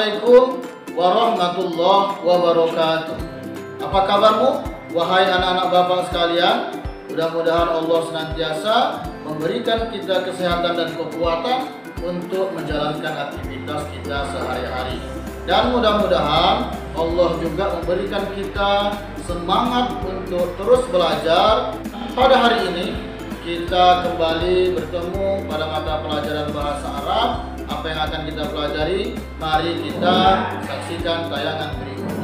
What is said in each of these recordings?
Assalamualaikum warahmatullahi wabarakatuh. Apa kabarmu, wahai anak-anak bapak sekalian? Mudah-mudahan Allah senantiasa memberikan kita kesehatan dan kekuatan untuk menjalankan aktivitas kita sehari-hari. Dan mudah-mudahan Allah juga memberikan kita semangat untuk terus belajar. Pada hari ini kita kembali bertemu pada mata pelajaran bahasa Arab. Apa yang akan kita pelajari? Mari kita saksikan tayangan berikut.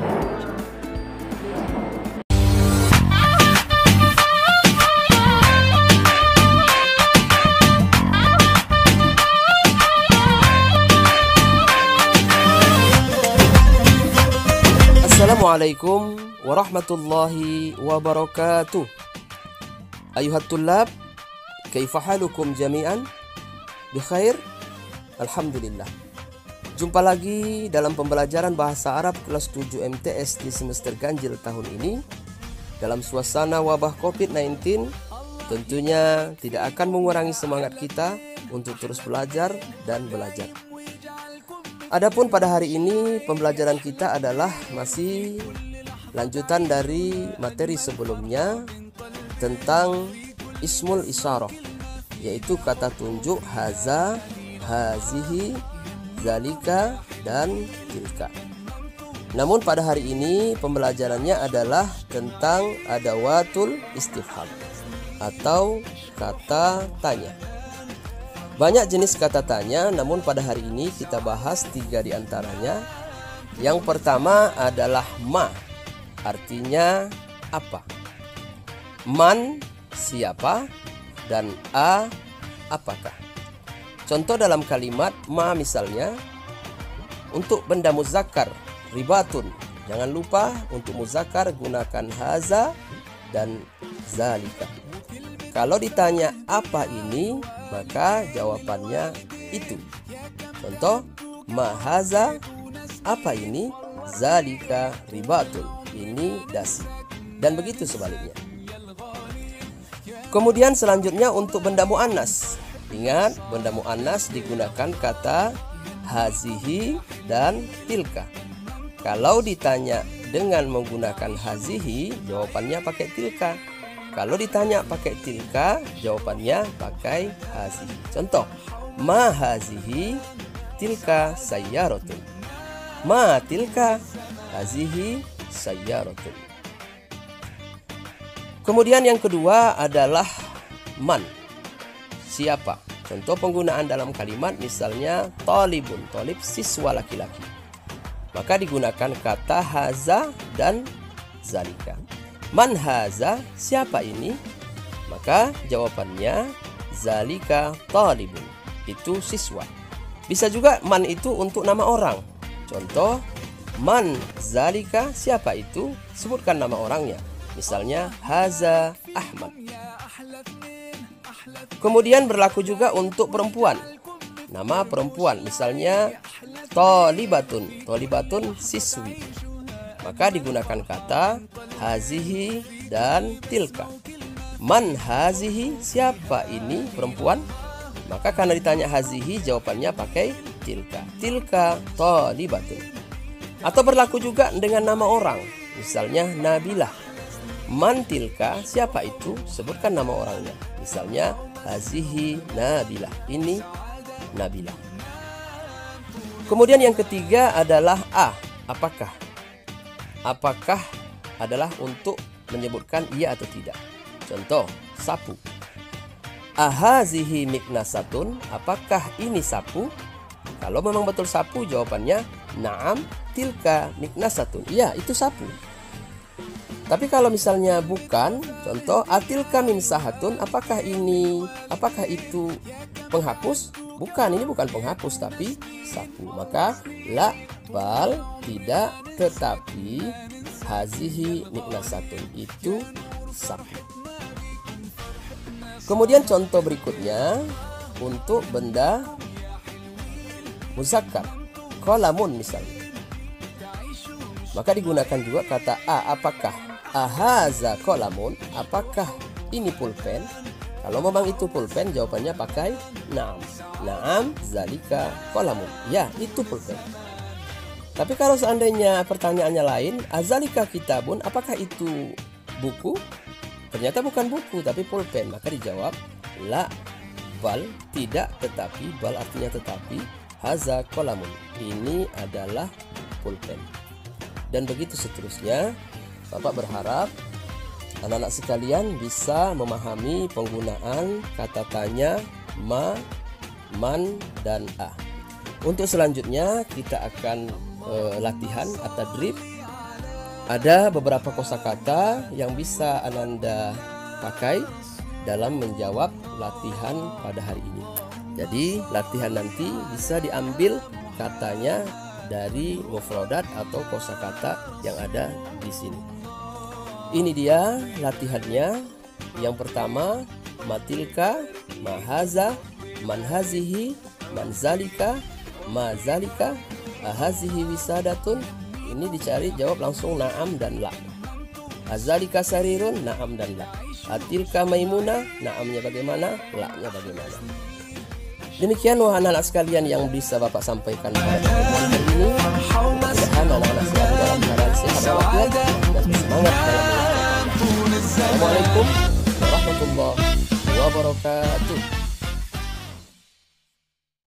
Assalamualaikum warahmatullahi wabarakatuh. Ayuhat tullab, kaifa halukum jami'an? Bikhair? Alhamdulillah. Jumpa lagi dalam pembelajaran bahasa Arab kelas 7 MTS di semester ganjil tahun ini. Dalam suasana wabah COVID-19, tentunya tidak akan mengurangi semangat kita untuk terus belajar dan belajar. Adapun pada hari ini pembelajaran kita adalah masih lanjutan dari materi sebelumnya tentang ismul isyarah, yaitu kata tunjuk haza, hazihi, zalika, dan tilka. Namun pada hari ini pembelajarannya adalah tentang adawatul istifham atau kata tanya. Banyak jenis kata tanya, namun pada hari ini kita bahas 3 di antaranya. Yang pertama adalah ma, artinya apa. Man, siapa, dan a, apakah. Contoh dalam kalimat ma misalnya, untuk benda muzakkar ribatun, jangan lupa untuk muzakkar gunakan haza dan zalika. Kalau ditanya apa ini, maka jawabannya itu. Contoh, ma haza, apa ini? Zalika ribatun, ini dasi. Dan begitu sebaliknya. Kemudian selanjutnya untuk benda muannas. Ingat, benda muannas digunakan kata hazihi dan tilka. Kalau ditanya dengan menggunakan hazihi, jawabannya pakai tilka. Kalau ditanya pakai tilka, jawabannya pakai hazihi. Contoh, ma hazihi tilka sayyaratun. Ma tilka hazihi sayyaratun. Kemudian yang kedua adalah man, siapa. Contoh penggunaan dalam kalimat misalnya talibun, talib siswa laki-laki. Maka digunakan kata haza dan zalika. Man haza, siapa ini? Maka jawabannya zalika talibun, itu siswa. Bisa juga man itu untuk nama orang. Contoh, man zalika, siapa itu? Sebutkan nama orangnya. Misalnya haza Ahmad. Kemudian berlaku juga untuk perempuan. Nama perempuan misalnya talibatun, talibatun siswi. Maka digunakan kata hazihi dan tilka. Man hazihi, siapa ini perempuan? Maka karena ditanya hazihi, jawabannya pakai tilka. Tilka talibatun. Atau berlaku juga dengan nama orang. Misalnya Nabilah. Man tilka, siapa itu? Sebutkan nama orangnya. Misalnya hazihi Nabilah, ini Nabilah. Kemudian yang ketiga adalah a, apakah. Apakah adalah untuk menyebutkan iya atau tidak. Contoh, sapu. Ahazihi miknasatun, apakah ini sapu? Kalau memang betul sapu, jawabannya na'am tilka miknasatun. Ya, itu sapu. Tapi kalau misalnya bukan, contoh atilka minsahatun, apakah itu penghapus? Bukan, ini bukan penghapus tapi sapu. Maka la, bal, tidak, tetapi hazihi miknasatun, itu sapu. Kemudian contoh berikutnya untuk benda muzakkar, qalamun misalnya. Maka digunakan juga kata a, apakah. Ahaza qalamun, apakah ini pulpen? Kalau memang itu pulpen, jawabannya pakai na'am. Na'am zalika qalamun. Ya, itu pulpen. Tapi kalau seandainya pertanyaannya lain, azalika kitabun, apakah itu buku? Ternyata bukan buku tapi pulpen. Maka dijawab la, bal, tidak, tetapi, bal artinya tetapi, haza qalamun, ini adalah pulpen. Dan begitu seterusnya. Bapak berharap anak-anak sekalian bisa memahami penggunaan kata tanya, ma, man, dan a. Untuk selanjutnya kita akan latihan atau drip. Ada beberapa kosakata yang bisa Ananda pakai dalam menjawab latihan pada hari ini. Jadi latihan nanti bisa diambil katanya dari mufradat atau kosakata yang ada di sini. Ini dia latihannya. Yang pertama, matilka, mahaza, manhazihi, manzalika, mazalika, ahazihi wisadatun. Ini dicari jawab langsung na'am dan la. Azalika sarirun, na'am dan la. Atilka maimuna, na'amnya bagaimana, la-nya bagaimana. Demikian wahai anak-anak sekalian yang bisa Bapak sampaikan pada pertemuan hari ini. Mudah-mudahan anak-anak sekalian dalam keadaan sehat walafiat dan semangat dalam belajar. Assalamualaikum warahmatullahi wabarakatuh.